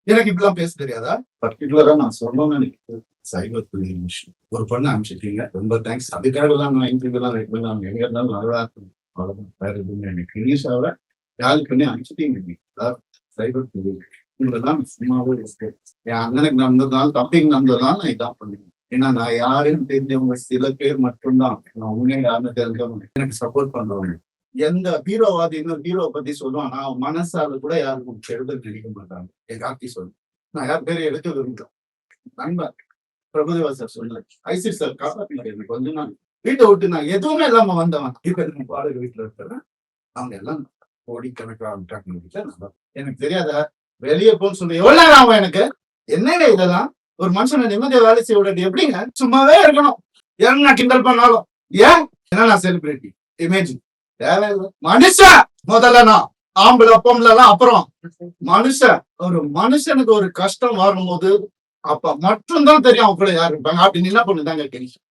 எனக்கு இப்படிலாம் பேச தெரியாதா? பர்டிகுலரா நான் சொல்லணும்னு நினைக்கிறது சைபர் புல்லிங் விஷயம். ஒரு பொண்ண அனுப்பிச்சிட்டீங்க. ரொம்ப தேங்க்ஸ். அதுக்காகலாம் நான் இன்டர்வியூலாம் வெயிட் பண்ணி அவங்க எங்க இருந்தாலும் நல்லா இருக்கும். அவ்வளவுதான். வேற எதுவுமே எனக்கு இனிஷாவ காலி பண்ணி அனுப்பிச்சிட்டீங்க நீங்க. அதாவது சைபர் புல்லிங். உங்களெல்லாம் சும்மாவே இருக்கேன். என் அண்ணனுக்கு நடந்ததுனால, தம்பிக்கு நடந்ததுனால நான் இதான் பண்ணுவேன். ஏன்னா நான் யாருன்னு தெரிஞ்சவங்க சில பேர் மட்டும்தான். நான் உண்மையா யாருன்னு தெரிஞ்சவங்க எனக்கு சப்போர்ட் பண்றவங்க. எந்த ஹீரோவாதி இன்னொரு ஹீரோவை பத்தி சொல்லுவான். நான் மனசால கூட யாருக்கும் கெடுதல் நினைக்க மாட்டாங்க. என் கார்த்தி சொல்லு. நான் யார் பேரை எடுக்க விரும்புறேன். நண்பர் பிரபுதேவா சார் சொன்னார். ஐசி சார் காப்பாத்தினாரு எனக்கு கொஞ்ச நாள். வீட்டை விட்டு நான் எதுவுமே இல்லாம வந்தவன். இப்ப எனக்கு வாடகை வீட்டுல இருக்கிறேன். அவங்க எல்லாம் கோடிக்கணக்கான எனக்கு தெரியாத வெளியே போன்னு சொல்லி எவ்வளவு நேரம் ஆகும் எனக்கு? என்னங்க இதெல்லாம்? ஒரு மனுஷனை நிம்மதியா வேலை செய்ய விடாது எப்படிங்க? சும்மாவே இருக்கணும். ஏன் நான் கிண்டல் பண்ணாலும் ஏன் என்ன நான் செலிபிரிட்டி இமேஜ் தேவையில்லை. மனுஷன் முதல்ல நான் ஆம்பளை பொம்பளைலாம் அப்புறம் மனுஷன். ஒரு மனுஷனுக்கு ஒரு கஷ்டம் வரும்போது அப்ப மட்டும்தான் தெரியும் அவங்க கூட யாரு இருப்பாங்க. அப்படி என்ன பண்ணுதாங்க தெரியும்.